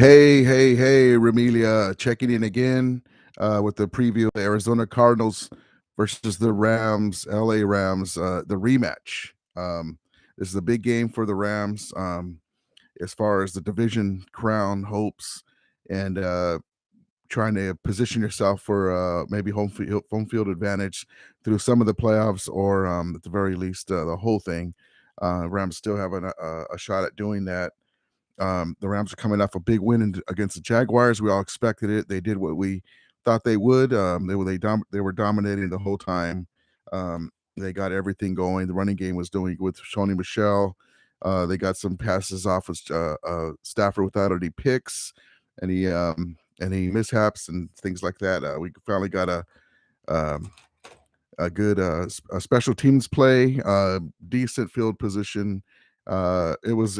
Hey, Ramelia, checking in again with the preview of the Arizona Cardinals versus the Rams, LA Rams, the rematch. This is a big game for the Rams as far as the division crown hopes and trying to position yourself for maybe home field advantage through some of the playoffs or at the very least the whole thing. Rams still have a shot at doing that. The Rams are coming off a big win against the Jaguars. We all expected it. They did what we thought they would. They were dominating the whole time. They got everything going. The running game was doing with Sony Michel. They got some passes off with Stafford without any picks, any mishaps and things like that. We finally got um, a good special teams play, decent field position. It was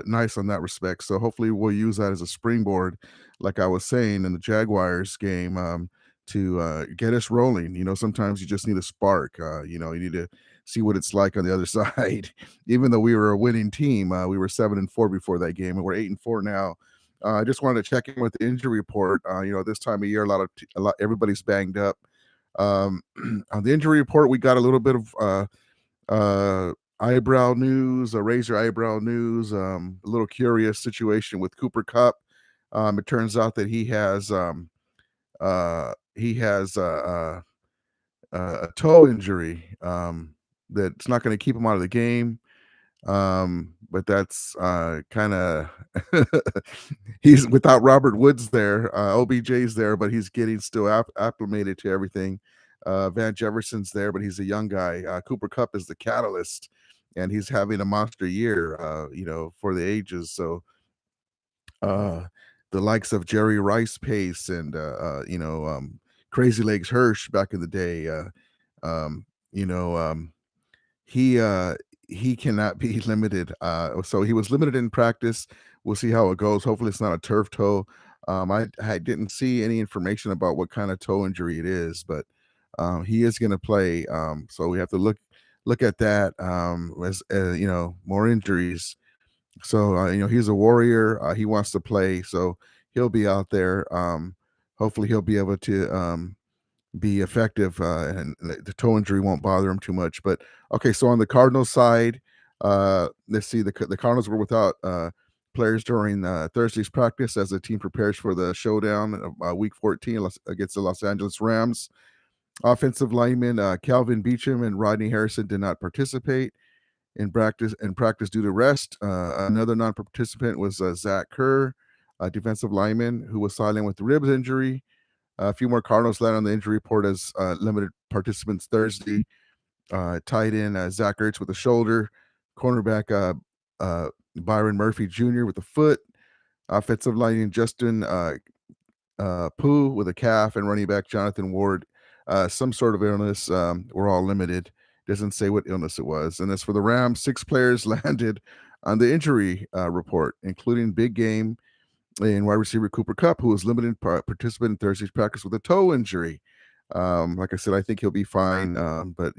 nice on that respect. So hopefully we'll use that as a springboard, like I was saying in the Jaguars game, to get us rolling. Sometimes you just need a spark. You need to see what it's like on the other side. Even though we were a winning team, we were 7-4 before that game, and we're 8-4 now. I just wanted to check in with the injury report. This time of year, everybody's banged up. On the injury report, we got a little bit of eyebrow news, razor eyebrow news, a little curious situation with Cooper Kupp. It turns out that he has a toe injury that's not going to keep him out of the game. But that's kind of he's without Robert Woods there. OBJ's there, but he's getting still acclimated to everything. Van Jefferson's there, but he's a young guy. Cooper Kupp is the catalyst, and he's having a monster year, for the ages. So the likes of Jerry Rice Pace and Crazy Legs Hirsch back in the day, um, you know, um, he he cannot be limited. So he was limited in practice. We'll see how it goes. Hopefully, it's not a turf toe. I didn't see any information about what kind of toe injury it is, but he is going to play. So we have to look at that as more injuries. So he's a warrior. He wants to play, so he'll be out there. Hopefully, he'll be able to be effective, and the toe injury won't bother him too much. But okay, so on the Cardinals side, let's see. The Cardinals were without players during Thursday's practice as the team prepares for the showdown of Week 14 against the Los Angeles Rams. Offensive linemen Calvin Beecham and Rodney Harrison did not participate in practice due to rest. Another non-participant was Zach Kerr, a defensive lineman who was silent with ribs injury. A few more Cardinals landed on the injury report as limited participants Thursday. Tight end Zach Ertz with a shoulder, cornerback Byron Murphy Jr. with a foot, offensive lineman Justin Pooh with a calf, and running back Jonathan Ward, some sort of illness. We're all limited. Doesn't say what illness it was. And as for the Rams, 6 players landed on the injury report, including big game and wide receiver Cooper Kupp, who was limited participant in Thursday's practice with a toe injury. Like I said, I think he'll be fine, but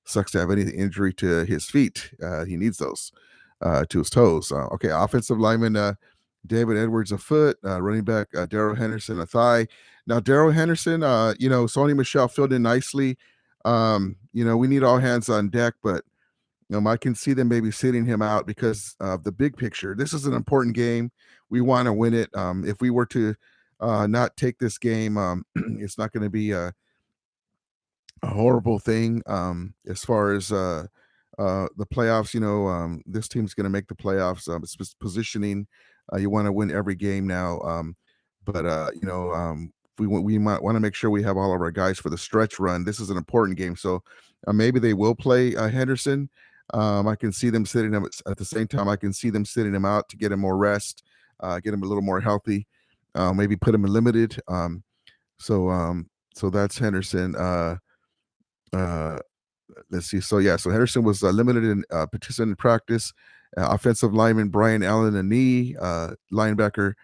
sucks to have any injury to his feet. He needs those to his toes. Okay, offensive lineman David Edwards a foot, running back Darrell Henderson a thigh. Now Darrell Henderson, Sony Michel filled in nicely. We need all hands on deck, but I can see them maybe sitting him out because of the big picture. This is an important game. We want to win it. If we were to not take this game, it's not going to be a horrible thing as far as the playoffs. This team's going to make the playoffs. It's just positioning. You want to win every game now, but we might want to make sure we have all of our guys for the stretch run. This is an important game, so maybe they will play Henderson. I can see them sitting him at the same time. I can see them sitting him out to get him more rest, get him a little more healthy. Maybe put him in limited. So that's Henderson. Let's see. So Henderson was limited in participant in practice. Offensive lineman Brian Allen a knee. Linebacker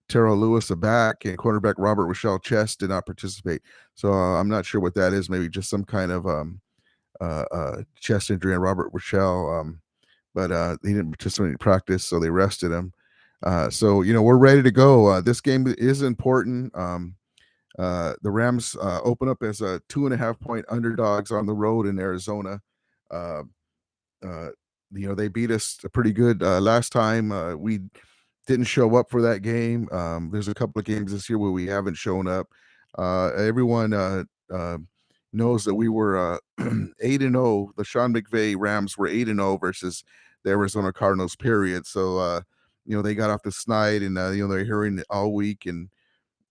Terrell Lewis a back, and cornerback Robert Rochelle chest did not participate. So I'm not sure what that is. Maybe just some kind of chest injury on Robert Rochelle, but he didn't participate in practice, so they rested him. So we're ready to go. This game is important. The Rams open up as a 2.5 point underdogs on the road in Arizona. Uh, uh, they beat us pretty good last time. We didn't show up for that game. There's a couple of games this year where we haven't shown up. Everyone uh, knows that we were 8-0. The Sean McVay Rams were 8-0 versus the Arizona Cardinals. Period. So they got off the snide, and they're hearing it all week and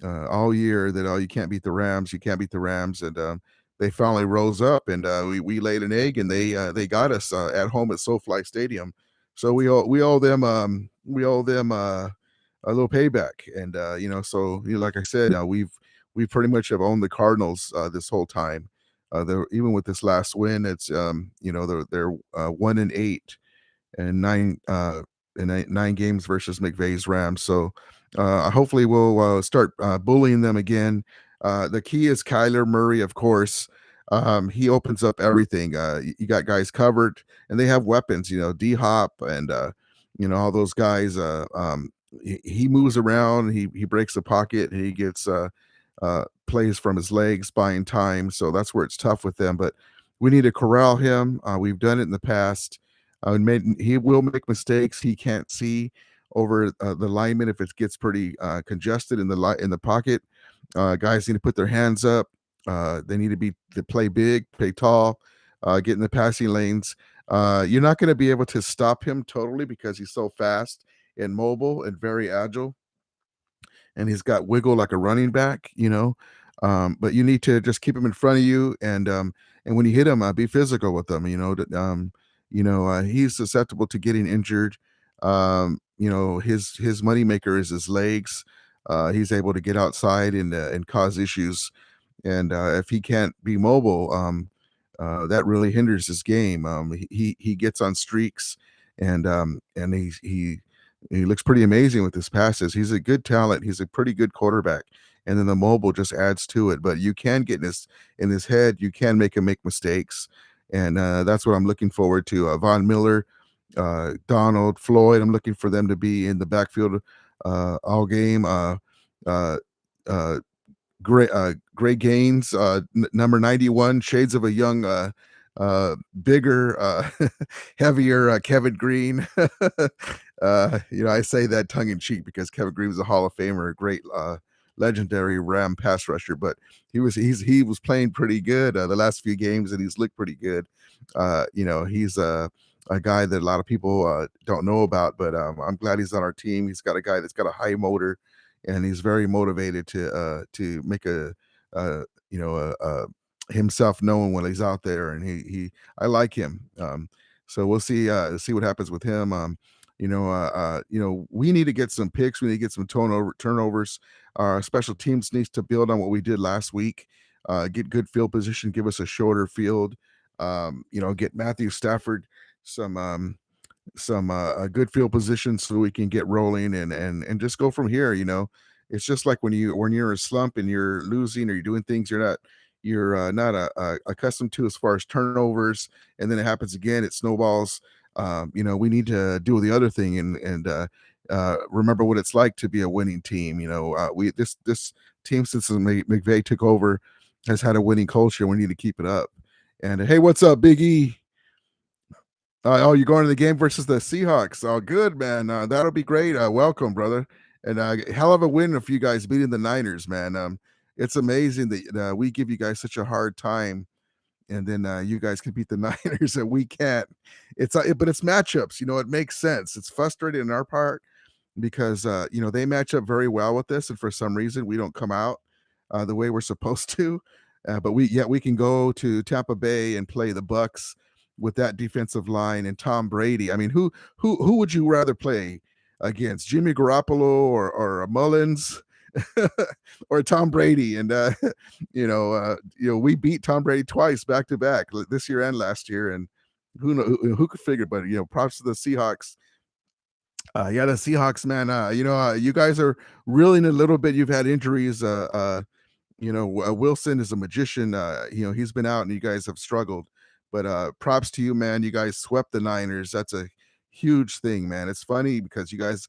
all year that you can't beat the Rams, you can't beat the Rams, and they finally rose up, and we laid an egg, and they got us at home at SoFi Stadium. So we owe them a little payback, and so like I said, we pretty much have owned the Cardinals this whole time. They're even with this last win, it's they're 1-8 and nine games versus McVay's Rams. So hopefully we'll start bullying them again. The key is Kyler Murray, of course. He opens up everything. You got guys covered, and they have weapons. D Hop and all those guys. He moves around. He breaks the pocket, and he gets plays from his legs, buying time. So that's where it's tough with them. But we need to corral him. We've done it in the past. He will make mistakes. He can't see over the lineman if it gets pretty congested in the pocket. Guys need to put their hands up. They need to play big, play tall, get in the passing lanes. You're not going to be able to stop him totally because he's so fast and mobile and very agile, and he's got wiggle like a running back. But you need to just keep him in front of you, and when you hit him, be physical with him. He's susceptible to getting injured. His moneymaker is his legs. He's able to get outside and cause issues, and if he can't be mobile, that really hinders his game. He gets on streaks, and he looks pretty amazing with his passes. He's a good talent. He's a pretty good quarterback, and then the mobile just adds to it. But you can get in his head. You can make him make mistakes, and that's what I'm looking forward to. Von Miller, Donald, Floyd. I'm looking for them to be in the backfield all game. Uh, uh, Gray Gaines, number 91, shades of a young, bigger, heavier Kevin Green. I say that tongue in cheek because Kevin Green was a Hall of Famer, a great, legendary Ram pass rusher, but he was playing pretty good the last few games, and he's looked pretty good. He's a guy that a lot of people don't know about, but I'm glad he's on our team. He's got a guy that's got a high motor, and he's very motivated to make himself known when he's out there, and I like him. So we'll see what happens with him. We need to get some picks. We need to get some turnovers. Our special teams needs to build on what we did last week. Get good field position. Give us a shorter field. Get Matthew Stafford some a good field position so we can get rolling and just go from here. It's just like when you're in a slump and you're losing or you're doing things you're not accustomed to as far as turnovers, and then it happens again, it snowballs. We need to do the other thing and remember what it's like to be a winning team. We this team since McVay took over has had a winning culture. We need to keep it up. And hey, what's up, Big E? You're going to the game versus the Seahawks. Oh, good, man. That'll be great. Welcome, brother. And hell of a win if you guys beating the Niners, man. It's amazing that we give you guys such a hard time, and then you guys can beat the Niners and we can't. But it's matchups. It makes sense. It's frustrating on our part because they match up very well with this, and for some reason we don't come out the way we're supposed to. But we can go to Tampa Bay and play the Bucks with that defensive line and Tom Brady. I mean, who would you rather play against, Jimmy Garoppolo or Mullins? Or Tom Brady? And we beat Tom Brady twice back to back this year and last year, and who could figure? But props to the Seahawks. The Seahawks, man. You guys are reeling a little bit. You've had injuries. Wilson is a magician. He's been out, and you guys have struggled. But props to you, man. You guys swept the Niners. That's a huge thing, man. It's funny because you guys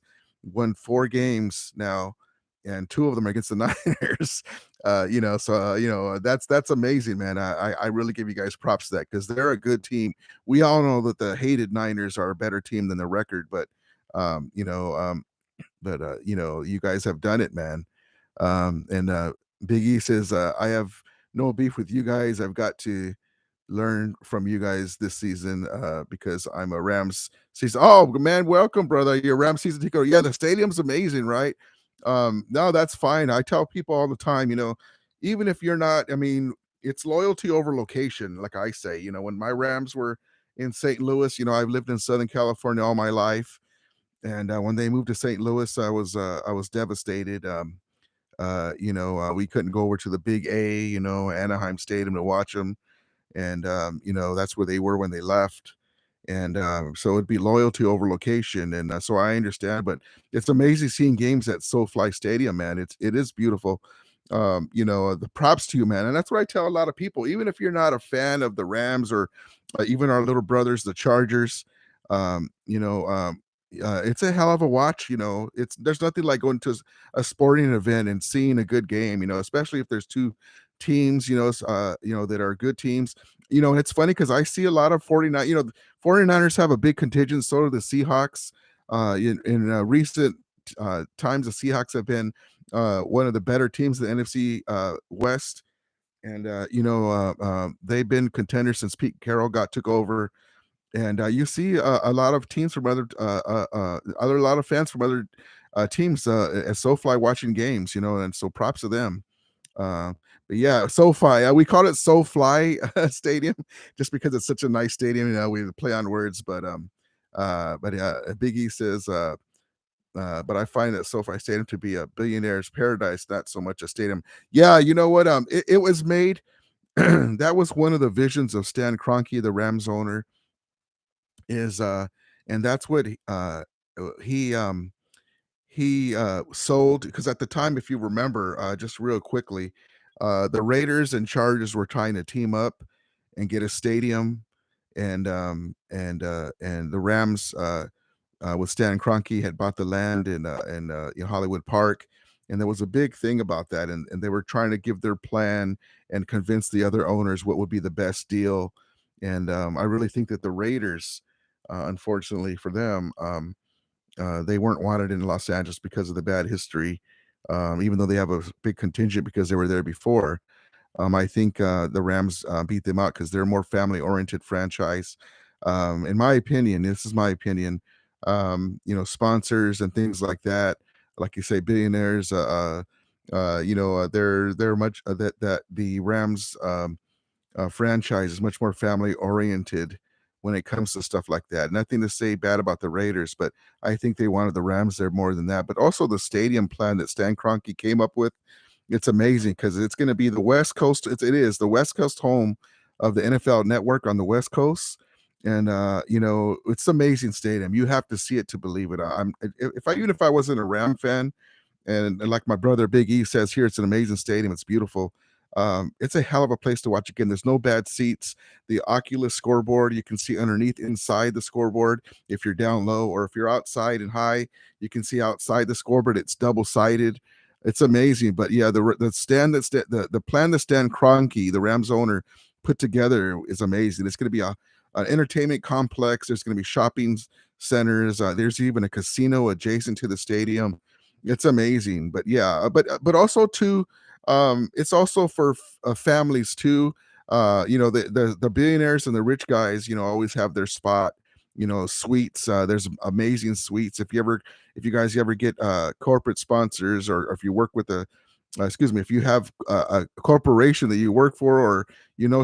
won 4 games now, and 2 of them are against the Niners. That's amazing, man. I really give you guys props to that because they're a good team. We all know that the hated Niners are a better team than the record, but, um, you know, um, you guys have done it, man. And Big E says, I have no beef with you guys. I've got to learn from you guys this season because I'm a Rams season. Oh man, welcome, brother. You're a Rams season ticket. Yeah, the stadium's amazing, right? No, that's fine. I tell people all the time, even if you're not, I mean, it's loyalty over location, like I say. When my Rams were in St. Louis, I've lived in Southern California all my life. And when they moved to St. Louis, I was devastated. We couldn't go over to the Big A, Anaheim Stadium to watch them, and that's where they were when they left. And so it'd be loyalty over location, and so I understand. But it's amazing seeing games at SoFi Stadium, man. It is beautiful. The props to you, man, and that's what I tell a lot of people. Even if you're not a fan of the Rams or even our little brothers, the Chargers, um, you know, um, it's a hell of a watch. There's nothing like going to a sporting event and seeing a good game. Especially if there's two teams, that are good teams. And it's funny because I see a lot of 49ers have a big contingent, so do the Seahawks. In recent times, the Seahawks have been one of the better teams in the NFC West, and they've been contenders since Pete Carroll took over. And you see a lot of teams from a lot of fans from other teams at SoFi watching games, and so props to them. Uh, but yeah, SoFi, we call it SoFly Stadium just because it's such a nice stadium. We play on words, but Big E says, but I find that SoFi Stadium to be a billionaire's paradise, not so much a stadium. Yeah, you know what? It was made. That was one of the visions of Stan Kroenke, the Rams owner, is and that's what he sold, because at the time, if you remember, just real quickly, the Raiders and Chargers were trying to team up and get a stadium, and the Rams with Stan Kroenke had bought the land in Hollywood Park, and there was a big thing about that, and they were trying to give their plan and convince the other owners what would be the best deal, and I really think that the Raiders, unfortunately for them, they weren't wanted in Los Angeles because of the bad history, even though they have a big contingent because they were there before. I think the Rams beat them out because they're a more family-oriented franchise. In my opinion, this is my opinion. Sponsors and things like that, like you say, billionaires. They're much that the Rams franchise is much more family oriented when it comes to stuff like that. Nothing to say bad about the Raiders, but I think they wanted the Rams there more than that. But also the stadium plan that Stan Kroenke came up with, it's amazing because it's going to be the West Coast. It is the West Coast home of the NFL Network on the West Coast, and it's amazing stadium. You have to see it to believe it. Even if I wasn't a Ram fan, and like my brother Big E says here, it's an amazing stadium. It's beautiful. It's a hell of a place to watch. Again, there's no bad seats. The Oculus scoreboard, you can see underneath inside the scoreboard if you're down low, or if you're outside and high, you can see outside the scoreboard. It's double sided. It's amazing. But yeah, the plan that Stan Kroenke, the Rams owner, put together is amazing. It's going to be an entertainment complex. There's going to be shopping centers. There's even a casino adjacent to the stadium. It's amazing. But yeah, but also too, it's also for families too. The billionaires and the rich guys, always have their spot. Suites. There's amazing suites. If you guys ever get corporate sponsors, or if you work with excuse me, if you have a corporation that you work for, or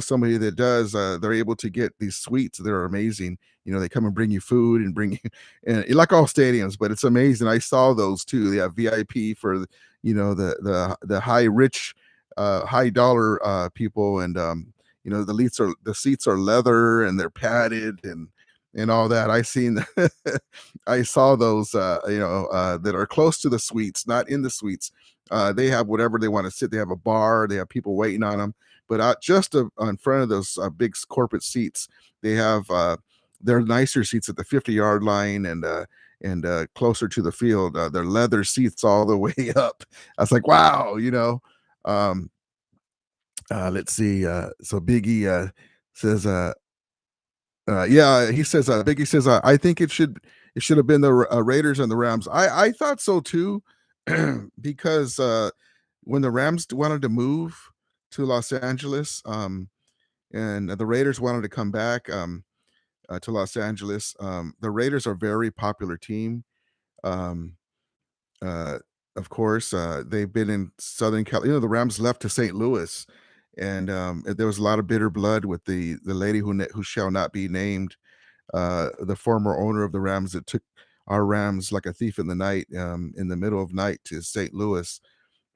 somebody that does, they're able to get these suites. They're amazing. They come and bring you food and bring you, and like all stadiums, but it's amazing. I saw those too. They have VIP for the high rich, high dollar people, and the seats are leather and they're padded and all that. I saw those that are close to the suites, not in the suites. They have whatever they want to sit. They have a bar. They have people waiting on them. But just in front of those big corporate seats, they have their nicer seats at the 50-yard line, and closer to the field. Their leather seats all the way up. I was like, wow, Um, let's see. So Biggie says, yeah, he says, Biggie says, I think it should have been the Raiders and the Rams. I thought so too, because when the Rams wanted to move to Los Angeles, and the Raiders wanted to come back to Los Angeles. The Raiders are a very popular team. Um, uh, of course, they've been in Southern Cal. The Rams left to St. Louis, and there was a lot of bitter blood with the lady who shall not be named, the former owner of the Rams that took our Rams like a thief in the night, in the middle of night to St. Louis.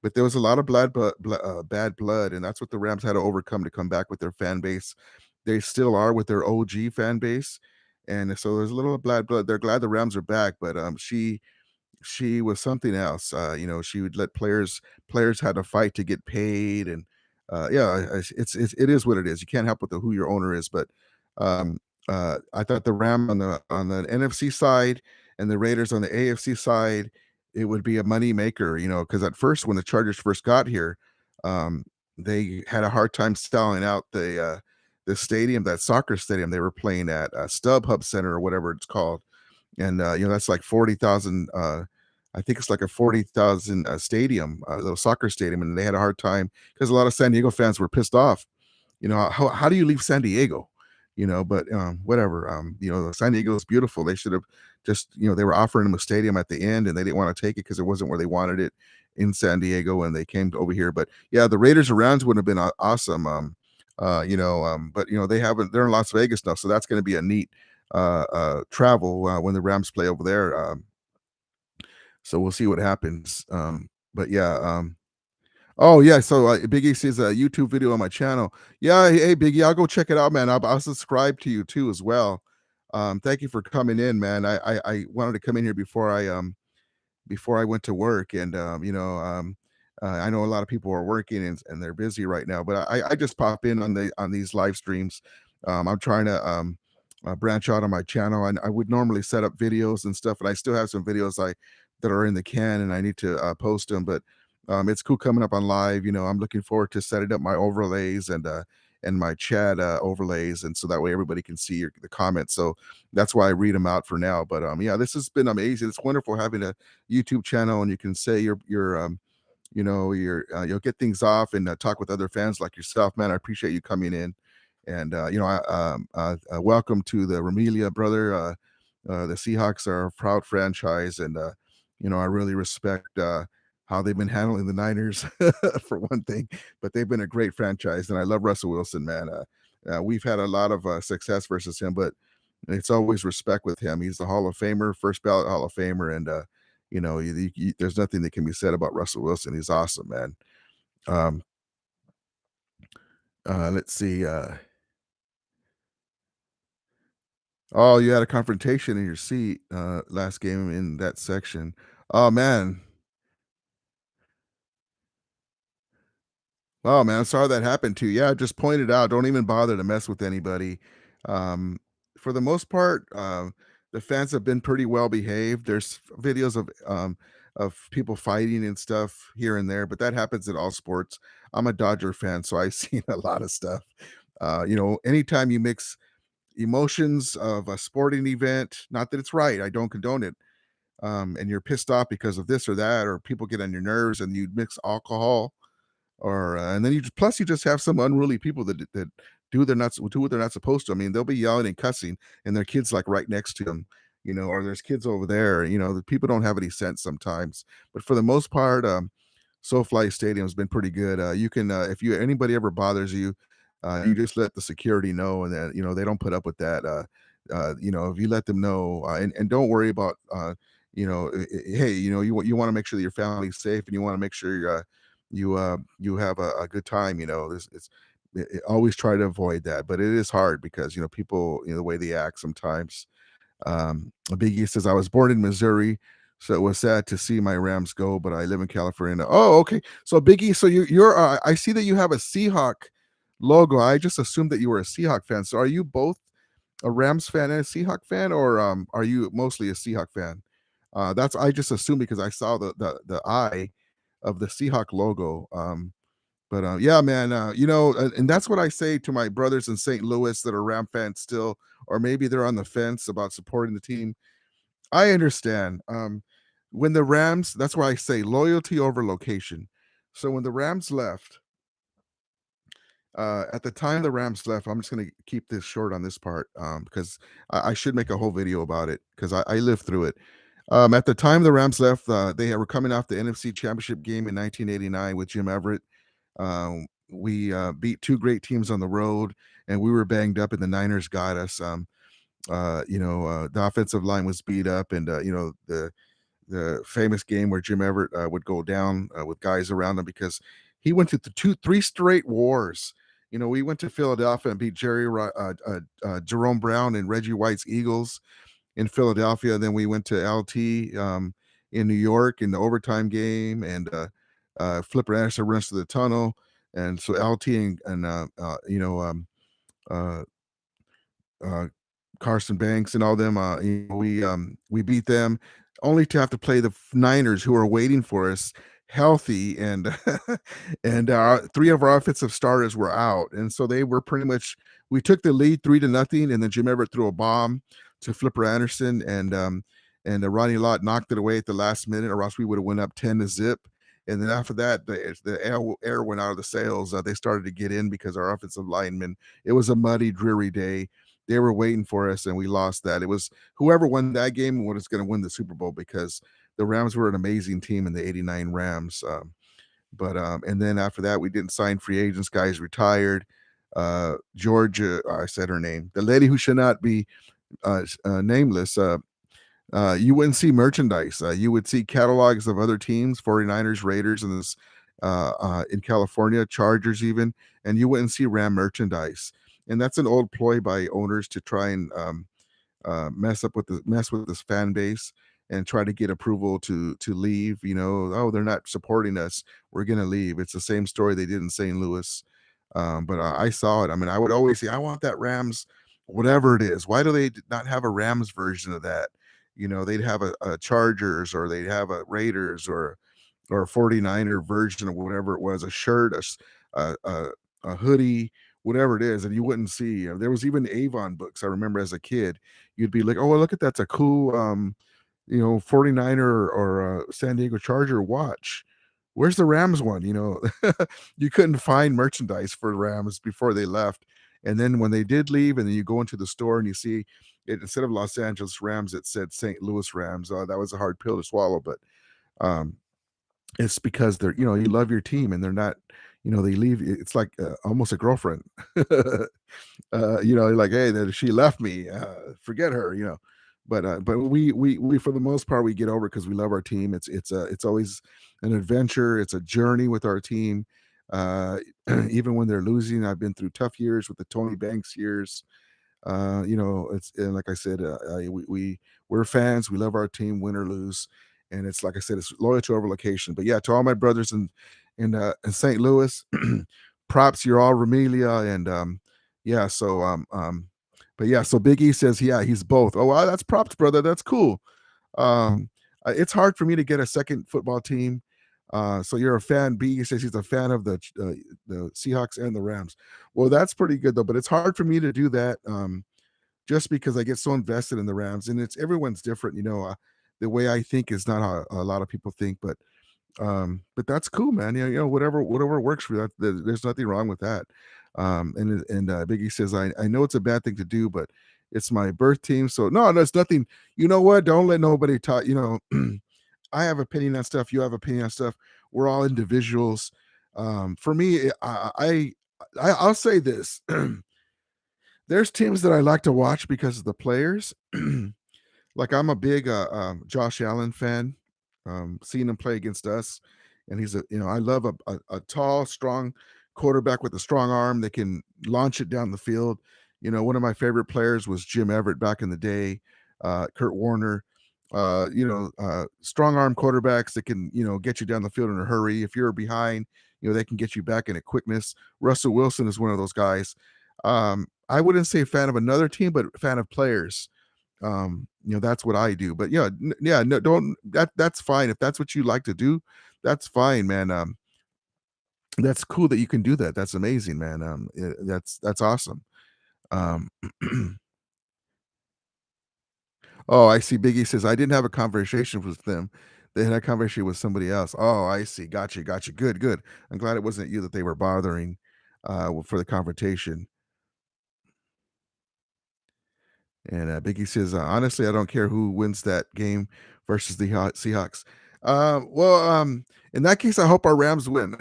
But there was a lot of bad blood, and that's what the Rams had to overcome to come back with their fan base. They still are with their OG fan base, and so there's a little bad blood. They're glad the Rams are back, but she was something else. She would let players had to fight to get paid, and yeah, it is what it is. You can't help with who your owner is, but um, I thought the Ram on the NFC side and the Raiders on the AFC side, it would be a money maker. Because at first, when the Chargers first got here, um, they had a hard time selling out the stadium, that soccer stadium they were playing at, StubHub Center or whatever it's called, and that's like 40,000. I think it's like a 40,000 stadium, little soccer stadium, and they had a hard time because a lot of San Diego fans were pissed off. How do you leave San Diego? But whatever. San Diego is beautiful. They should have just, they were offering them a stadium at the end, and they didn't want to take it because it wasn't where they wanted it in San Diego, and they came over here. But yeah, the Raiders and Rams would have been awesome. But they're in Las Vegas now, so that's going to be a neat travel when the Rams play over there. So we'll see what happens. But yeah, oh yeah, so Biggie sees a YouTube video on my channel. Yeah, hey Biggie, I'll go check it out, man. I'll subscribe to you too as well. Thank you for coming in, man. I wanted to come in here before I went to work, and I know a lot of people are working, and they're busy right now, but I just pop in on these live streams. I'm trying to branch out on my channel, and I would normally set up videos and stuff, and I still have some videos that are in the can, and I need to post them, but it's cool coming up on live. I'm looking forward to setting up my overlays and my chat overlays, and so that way everybody can see the comments. So that's why I read them out for now. But yeah, this has been amazing. It's wonderful having a YouTube channel, and you can say you'll get things off and talk with other fans like yourself, man. I appreciate you coming in, and welcome to the Ramelia, brother. The Seahawks are a proud franchise, and I really respect how they've been handling the Niners for one thing, but they've been a great franchise, and I love Russell Wilson, man. We've had a lot of success versus him, but it's always respect with him. He's a Hall of Famer, first ballot Hall of Famer, and there's nothing that can be said about Russell Wilson. He's awesome, man. Um, let's see. Oh, you had a confrontation in your seat last game in that section. Oh man. Oh man, I'm sorry that happened to you. Yeah, just point it out. Don't even bother to mess with anybody. Um, for the most part, the fans have been pretty well behaved. There's videos of people fighting and stuff here and there, but that happens in all sports. I'm a Dodger fan, so I've seen a lot of stuff. Anytime you mix emotions of a sporting event, not that it's right, I don't condone it, and you're pissed off because of this or that, or people get on your nerves, and you mix alcohol, or and then you just have some unruly people that do what they're not supposed to. I mean, they'll be yelling and cussing, and their kids like right next to them, or there's kids over there. The people don't have any sense sometimes. But for the most part, SoFi Stadium's been pretty good. You can if you anybody ever bothers you, you just let the security know, and then they don't put up with that. If you let them know, and don't worry about hey, you want to make sure that your family's safe, and you want to make sure you have a good time. Always try to avoid that, but it is hard because people, the way they act sometimes. Biggie says, I was born in Missouri, so it was sad to see my Rams go, but I live in California. Oh, okay. So Biggie, so you're I see that you have a Seahawk logo. I just assumed that you were a Seahawk fan. So are you both a Rams fan and a Seahawk fan, or are you mostly a Seahawk fan? That's I just assumed because I saw the eye of the Seahawk logo. But yeah, man, and that's what I say to my brothers in St. Louis that are Ram fans still, or maybe they're on the fence about supporting the team. I understand. When the Rams, that's why I say loyalty over location. So when the Rams left, at the time the Rams left, I'm just going to keep this short on this part because I should make a whole video about it because I lived through it. At the time the Rams left, they were coming off the NFC Championship game in 1989 with Jim Everett. We beat two great teams on the road, and we were banged up, and the Niners got us. The offensive line was beat up, and the famous game where Jim Everett would go down with guys around him because he went to three straight wars. We went to Philadelphia and beat Jerome Brown and Reggie White's Eagles in Philadelphia. Then we went to LT in New York in the overtime game, and Flipper Anderson runs to the tunnel, and so LT uh, uh, Carson Banks and all them. We beat them, only to have to play the Niners, who are waiting for us, healthy, and and three of our offensive starters were out, and so they were pretty much. We took the lead 3-0, and then Jim Everett threw a bomb to Flipper Anderson, and Ronnie Lott knocked it away at the last minute, or else we would have went up 10-0. And then after that, the air went out of the sails. They started to get in because our offensive linemen. It was a muddy, dreary day. They were waiting for us, and we lost that. It was whoever won that game was going to win the Super Bowl because the Rams were an amazing team in the '89 Rams. And then after that, we didn't sign free agents. Guys retired. Georgia, I said her name. The lady who should not be nameless. You wouldn't see merchandise. You would see catalogs of other teams, 49ers, Raiders, and this in California, Chargers even, and you wouldn't see Ram merchandise. And that's an old ploy by owners to try and mess with this fan base and try to get approval to leave. Oh, they're not supporting us, we're gonna leave. It's the same story they did in St. Louis. But I saw it. I mean, I would always say, I want that Rams, whatever it is. Why do they not have a Rams version of that? They'd have a Chargers, or they'd have a Raiders, or a 49er version of whatever it was, a shirt, a hoodie, whatever it is, and you wouldn't see. There was even Avon books. I remember as a kid, you'd be like, "Oh, look at that's a cool 49er or a San Diego Charger watch. Where's the Rams one?" You couldn't find merchandise for Rams before they left. And then when they did leave, and then you go into the store and you see it, instead of Los Angeles Rams, it said St. Louis Rams. That was a hard pill to swallow, but um, it's because you love your team, and they're not, they leave. It's like almost a girlfriend. Like, hey, she left me. Forget her. But we for the most part we get over because we love our team. It's always an adventure. It's a journey with our team. Even when they're losing, I've been through tough years with the Tony Banks years. It's, and like I said, we're fans. We love our team, win or lose, and it's like I said, it's loyalty over location. But yeah, to all my brothers in St. Louis, props. You're all Ramelia, and yeah. But yeah, so Big E says, yeah, he's both. Oh, wow, that's props, brother. That's cool. It's hard for me to get a second football team. So you're a fan. B says he's a fan of the Seahawks and the Rams. Well, that's pretty good though, but it's hard for me to do that just because I get so invested in the Rams, and it's everyone's different. The way I think is not how a lot of people think, but that's cool, man. Whatever works for you. There's nothing wrong with that. And Biggie says, I know it's a bad thing to do, but it's my birth team. So no, it's nothing. You know what? Don't let nobody talk. I have opinion on stuff. You have opinion on stuff. We're all individuals. For me, I'll say this. There's teams that I like to watch because of the players. Like I'm a big Josh Allen fan. Seeing him play against us, and I love a tall, strong quarterback with a strong arm that can launch it down the field. One of my favorite players was Jim Everett back in the day. Kurt Warner. Strong arm quarterbacks that can get you down the field in a hurry. If you're behind, they can get you back in a quickness. Russell Wilson is one of those guys. I wouldn't say fan of another team, but fan of players. that's what I do. But yeah, yeah, no, don't that's fine if that's what you like to do. That's fine, man. That's cool that you can do that. That's amazing, man. That's awesome. Um, oh, I see. Biggie says I didn't have a conversation with them. They had a conversation with somebody else. Oh, I see. Gotcha, gotcha. Good, good. I'm glad it wasn't you that they were bothering for the confrontation. And Biggie says, honestly, I don't care who wins that game versus the Seahawks. In that case, I hope our Rams win.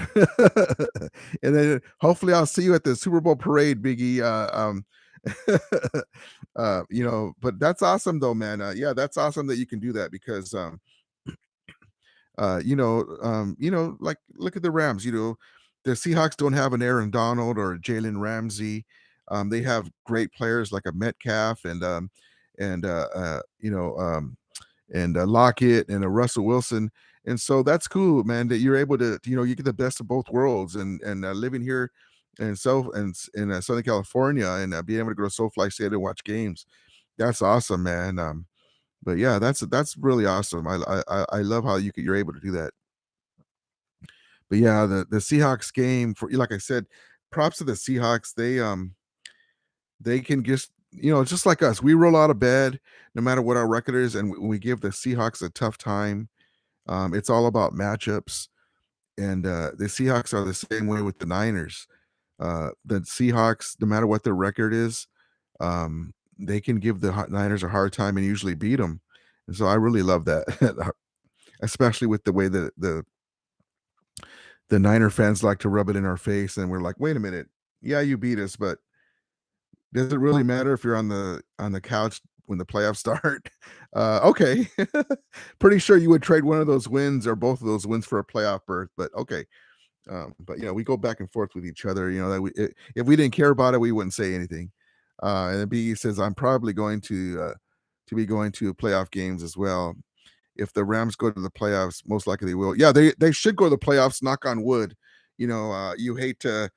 And then hopefully I'll see you at the Super Bowl parade, Biggie. But that's awesome though, man. Yeah, that's awesome that you can do that because like look at the Rams. The Seahawks don't have an Aaron Donald or Jalen Ramsey. They have great players like a Metcalf and Lockett and a Russell Wilson. And so that's cool, man, that you're able to, you get the best of both worlds and living here in Southern California and being able to go to SoFi Stadium and watch games. That's awesome, man. But yeah, that's really awesome. I love how you're able to do that. But yeah, the Seahawks game for like I said, props to the Seahawks. They can just just like us, we roll out of bed no matter what our record is, and we give the Seahawks a tough time. It's all about matchups, and the Seahawks are the same way with the Niners. The Seahawks, no matter what their record is, they can give the Niners a hard time and usually beat them. And so I really love that, especially with the way that the Niner fans like to rub it in our face, and we're like, wait a minute, yeah, you beat us, but does it really matter if you're on the couch when the playoffs start? Okay. Pretty sure you would trade one of those wins or both of those wins for a playoff berth, but okay. But we go back and forth with each other. If we didn't care about it, we wouldn't say anything. And then B says, I'm probably going to be going to playoff games as well. If the Rams go to the playoffs, most likely they will. Yeah, they should go to the playoffs. Knock on wood. You hate to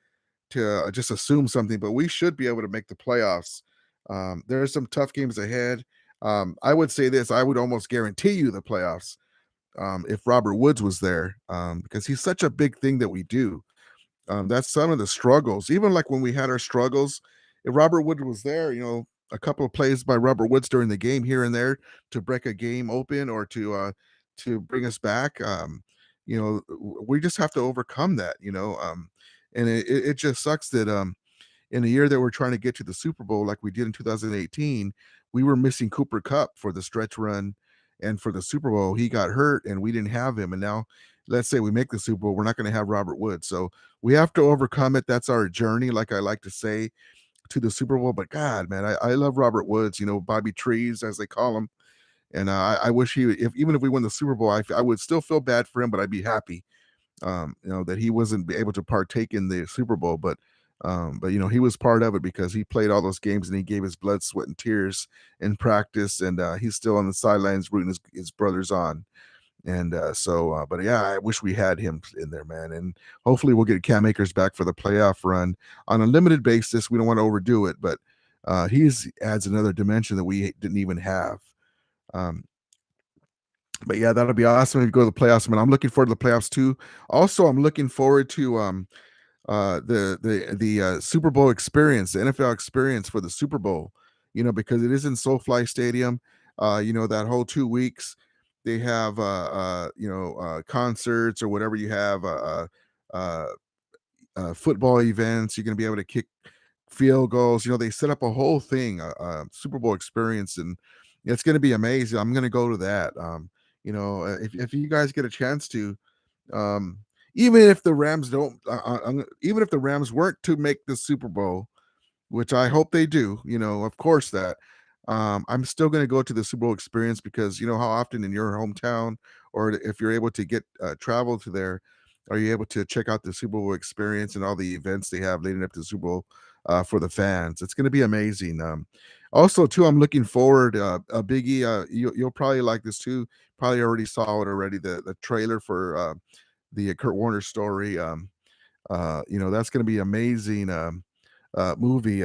just assume something, but we should be able to make the playoffs. There are some tough games ahead. I would say this: I would almost guarantee you the playoffs if Robert Woods was there, because he's such a big thing that we do. That's some of the struggles. Even like when we had our struggles, if Robert Woods was there, a couple of plays by Robert Woods during the game here and there to break a game open or to bring us back. We just have to overcome that. And it just sucks that in a year that we're trying to get to the Super Bowl like we did in 2018, we were missing Cooper Cup for the stretch run and for the Super Bowl. He got hurt and we didn't have him. And now let's say we make the Super Bowl, we're not going to have Robert Woods. So we have to overcome it. That's our journey, like I like to say, to the Super Bowl. But God, man, I love Robert Woods, Bobby Trees, as they call him. And I wish even if we win the Super Bowl, I would still feel bad for him, but I'd be happy that he wasn't able to partake in the Super Bowl, but he was part of it because he played all those games and he gave his blood, sweat, and tears in practice, and he's still on the sidelines rooting his brothers on. And but yeah, I wish we had him in there, man. And hopefully we'll get Cam Akers back for the playoff run on a limited basis. We don't want to overdo it, but he's adds another dimension that we didn't even have. Um, but yeah, that'll be awesome if you go to the playoffs. Man, I'm looking forward to the playoffs too. Also, I'm looking forward to the Super Bowl experience, the NFL experience for the Super Bowl. Because it is in SoFi Stadium. That whole 2 weeks they have concerts or whatever you have uh, football events. You're going to be able to kick field goals. They set up a whole thing, Super Bowl experience, and it's going to be amazing. I'm going to go to that. If you guys get a chance to, um, even if the Rams don't, even if the Rams weren't to make the Super Bowl, which I hope they do, of course that. I'm still going to go to the Super Bowl experience because how often in your hometown, or if you're able to get travel to there, are you able to check out the Super Bowl experience and all the events they have leading up to the Super Bowl for the fans? It's going to be amazing. Also, too, I'm looking forward. Biggie, you'll probably like this too. Probably already saw it already. The trailer for the Kurt Warner story. That's going to be amazing movie.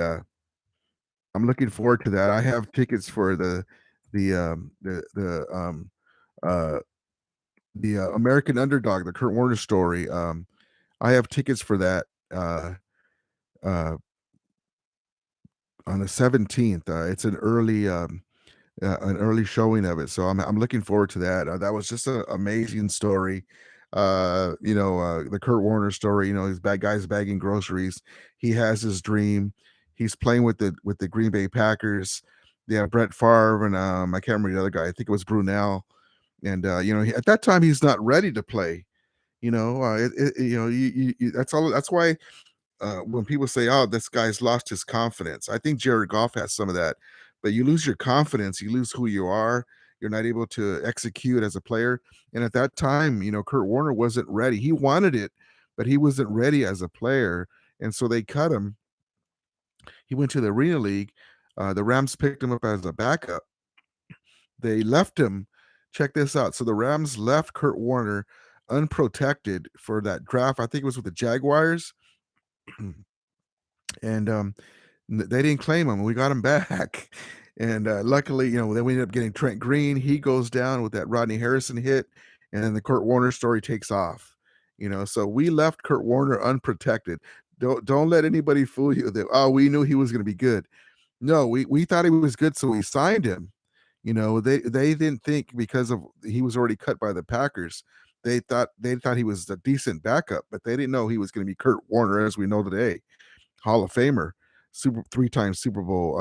I'm looking forward to that. I have tickets for the uh, American Underdog, the Kurt Warner story. I have tickets for that uh, on the 17th. It's an early showing of it, so I'm looking forward to that. That was just an amazing story. The Kurt Warner story. These bad guys bagging groceries. He has his dream. He's playing with the Green Bay Packers. Yeah, Brett Favre and I can't remember the other guy. I think it was Brunel. And at that time he's not ready to play. That's all. That's why when people say, "Oh, this guy's lost his confidence," I think Jared Goff has some of that. But you lose your confidence, you lose who you are. You're not able to execute as a player. And at that time, Kurt Warner wasn't ready. He wanted it, but he wasn't ready as a player, and so they cut him. He went to the Arena League. The Rams picked him up as a backup. They left him. Check this out. So the Rams left Kurt Warner unprotected for that draft. I think it was with the Jaguars. And they didn't claim him. We got him back. And luckily, then we ended up getting Trent Green. He goes down with that Rodney Harrison hit, and then the Kurt Warner story takes off. So we left Kurt Warner unprotected. Don't let anybody fool you that we knew he was going to be good. No, we thought he was good, so we signed him. They didn't think because of he was already cut by the Packers. They thought he was a decent backup, but they didn't know he was going to be Kurt Warner as we know today. Hall of Famer, three-time Super Bowl,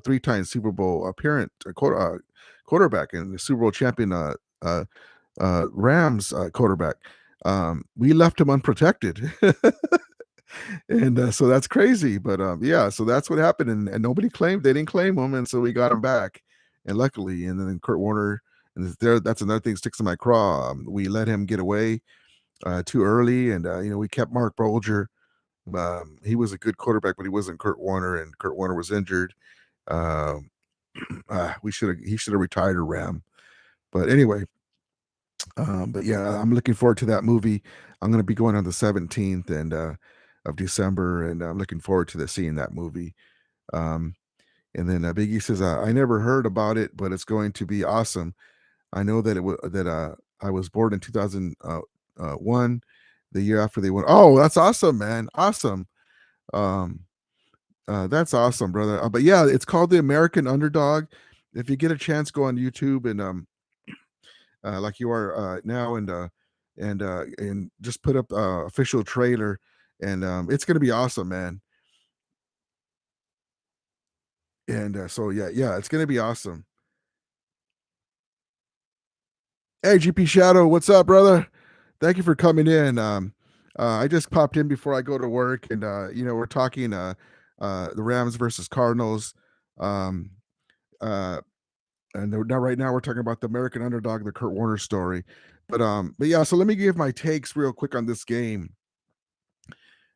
three-time Super Bowl quarterback and the Super Bowl champion Rams quarterback. We left him unprotected. And so that's crazy. But yeah, so that's what happened. And nobody claimed, they didn't claim him. And so we got him back. And luckily, and then Kurt Warner, and that's another thing sticks in my craw. We let him get away too early. And, we kept Mark Bolger. He was a good quarterback, but he wasn't Kurt Warner, and Kurt Warner was injured. Um, he should have retired or Ram. But anyway, but yeah, I'm looking forward to that movie. I'm going to be going on the 17th of December, and I'm looking forward to seeing that movie. Um, and then Biggie says, I never heard about it, but it's going to be awesome. I know that I was born in 2001, the year after they went. Oh, that's awesome, man! Awesome. Um, that's awesome, brother. But yeah, it's called The American Underdog. If you get a chance, go on YouTube and like you are now, and just put up official trailer, and it's gonna be awesome, man. And so yeah, it's gonna be awesome. Hey, GP Shadow, what's up, brother? Thank you for coming in. I just popped in before I go to work, and we're talking the Rams versus Cardinals. Um, uh, and now right now we're talking about the American Underdog, the Kurt Warner story. But yeah, so let me give my takes real quick on this game.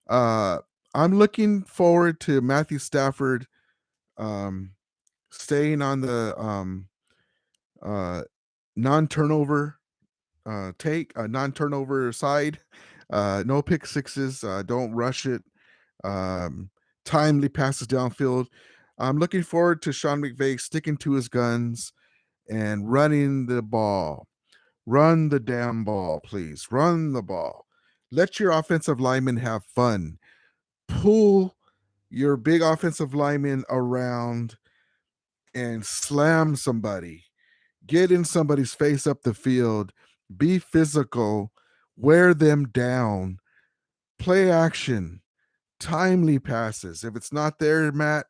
Uh, I'm looking forward to Matthew Stafford um, staying on the uh, non-turnover non-turnover side. No pick sixes. Don't rush it. Um, Timely passes downfield. I'm looking forward to Sean McVay sticking to his guns and running the ball. Run the damn ball, please. Run the ball. Let your offensive linemen have fun. Pull your big offensive linemen around and slam somebody. Get in somebody's face up the field. Be physical. Wear them down. Play action. Timely passes. If it's not there, Matt,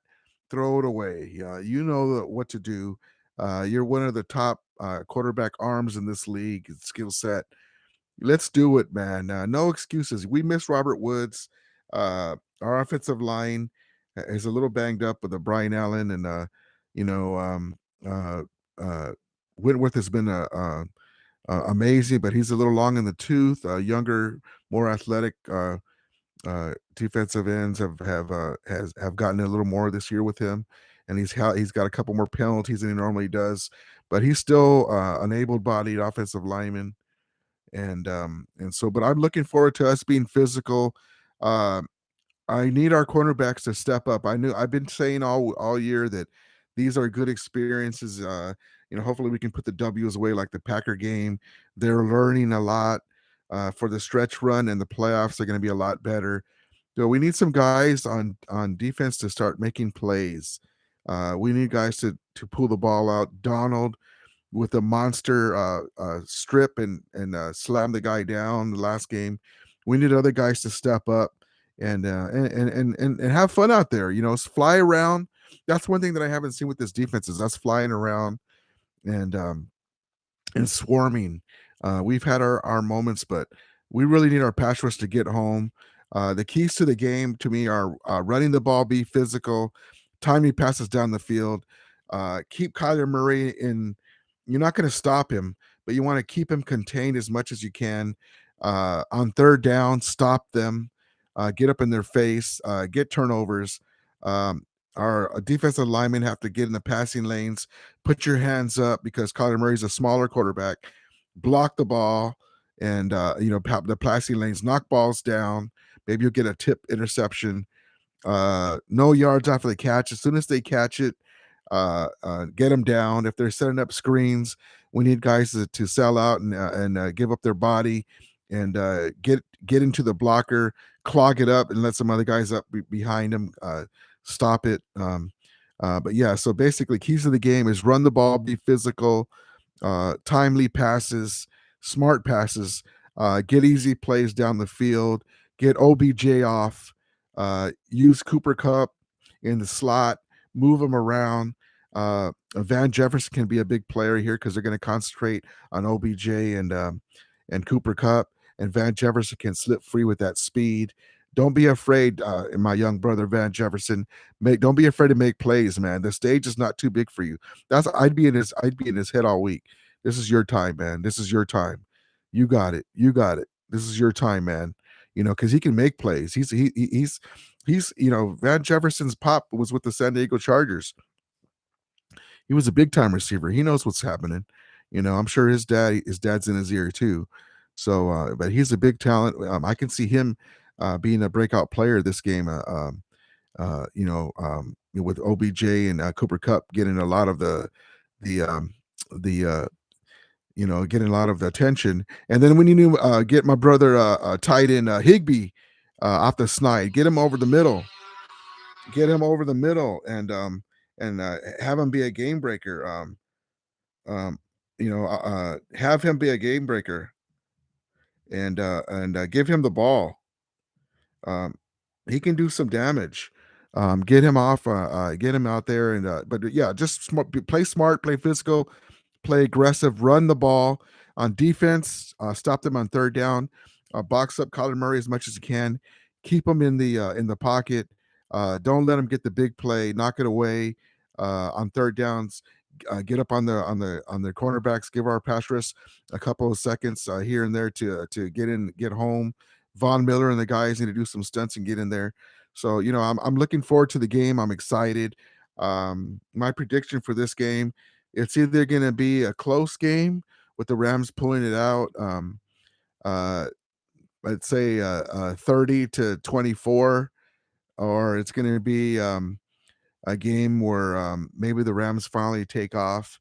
throw it away. You know what to do. You're one of the top quarterback arms in this league, skill set. Let's do it, man. No excuses. We miss Robert Woods. Our offensive line is a little banged up with the Brian Allen, and you know, uh, uh, Whitworth has been amazing, but he's a little long in the tooth. Younger, more athletic defensive ends have gotten a little more this year with him, and he's got a couple more penalties than he normally does, but he's still an able-bodied offensive lineman. But I'm looking forward to us being physical. Uh, I need our cornerbacks to step up. I've been saying all year that These are good experiences. Hopefully we can put the W's away like the Packer game. They're learning a lot for the stretch run, and the playoffs are going to be a lot better. So we need some guys on defense to start making plays. We need guys to pull the ball out. Donald with a monster strip and slam the guy down the last game. We need other guys to step up and have fun out there. Fly around. That's one thing that I haven't seen with this defense is us flying around and swarming. We've had our moments, but we really need our pass rush to get home. The keys to the game to me are running the ball, be physical, timely passes down the field, keep Kyler Murray in. You're not going to stop him, but you want to keep him contained as much as you can. On third down, stop them, get up in their face, get turnovers. Our defensive linemen have to get in the passing lanes, put your hands up because Kyler Murray's a smaller quarterback, block the ball, and the passing lanes, knock balls down. Maybe you'll get a tip interception. No yards after the catch. As soon as they catch it, get them down. If they're setting up screens, we need guys to sell out and give up their body and get into the blocker, clog it up, and let some other guys up behind them stop it. But yeah, so basically, keys to the game is run the ball, be physical, timely passes, smart passes, get easy plays down the field, get OBJ off, use Cooper Kupp in the slot, move him around. Van Jefferson can be a big player here because they're going to concentrate on OBJ and Cooper Kupp, and Van Jefferson can slip free with that speed. Don't be afraid, my young brother Van Jefferson. Don't be afraid to make plays, man. The stage is not too big for you. I'd be in his head all week. This is your time, man. This is your time. You got it. You got it. This is your time, man. Because he can make plays. He's Van Jefferson's pop was with the San Diego Chargers. He was a big time receiver. He knows what's happening. I'm sure his dad's in his ear too. So, but he's a big talent. I can see him being a breakout player this game. With OBJ and Cooper Kupp getting a lot of the getting a lot of the attention. And then we need to get my brother tight end Higbee off the snide, get him over the middle, and have him be a game breaker. Have him be a game breaker and give him the ball. He can do some damage. Get him off, get him out there, but yeah, just play smart, play physical, play aggressive, run the ball on defense. Stop them on third down. Box up Kyler Murray as much as you can. Keep him in the pocket. Don't let him get the big play. Knock it away on third downs. Get up on the cornerbacks. Give our pass rush a couple of seconds here and there to get home. Von Miller and the guys need to do some stunts and get in there. So I'm looking forward to the game. I'm excited. My prediction for this game, it's either going to be a close game with the Rams pulling it out. Let's say 30-24, or it's going to be a game where maybe the Rams finally take off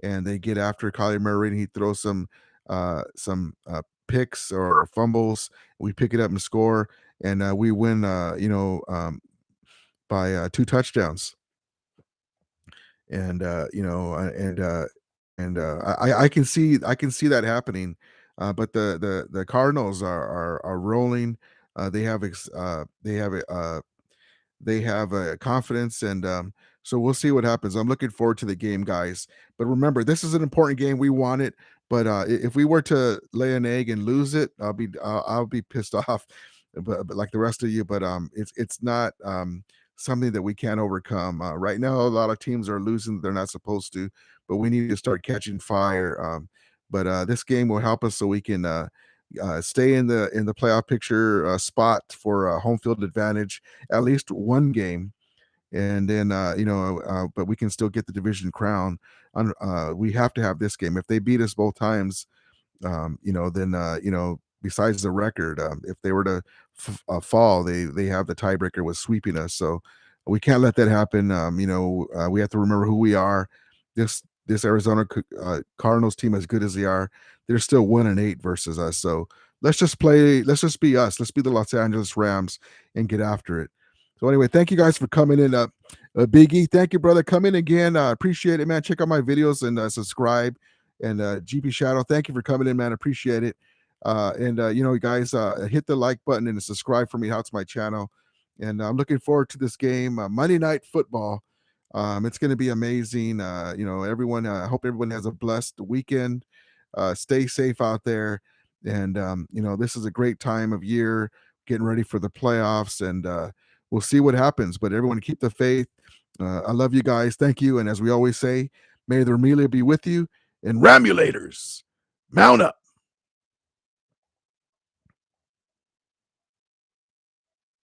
and they get after Kyler Murray and he throws some picks or fumbles. We pick it up and score, and we win. By 2 touchdowns. And I can see that happening. But the Cardinals are rolling. They have a confidence, and so we'll see what happens. I'm looking forward to the game, guys. But remember, this is an important game. We want it, but if we were to lay an egg and lose it, I'll be pissed off, but like the rest of you. But it's not something that we can't overcome. Right now, a lot of teams are losing; they're not supposed to, but we need to start catching fire. But this game will help us so we can stay in the playoff picture spot for home field advantage, at least one game, and then but we can still get the division crown. We have to have this game. If they beat us both times, then besides the record, if they were to fall, they have the tiebreaker with sweeping us. So We can't let that happen. We have to remember who we are. This Arizona Cardinals team, as good as they are, they're still 1-8 versus us. So let's just play. Let's just be us. Let's be the Los Angeles Rams and get after it. So anyway, thank you guys for coming in. Big E, thank you, brother. Come in again. Appreciate it, man. Check out my videos and subscribe. And GP Shadow, thank you for coming in, man. Appreciate it. Guys, hit the like button and subscribe for me. Helps my channel. And I'm looking forward to this game, Monday Night Football. It's going to be amazing. Everyone. I hope everyone has a blessed weekend. Stay safe out there. And this is a great time of year, getting ready for the playoffs, and we'll see what happens. But everyone, keep the faith. I love you guys. Thank you. And as we always say, may the Amelia be with you. And Ramulators, mount up.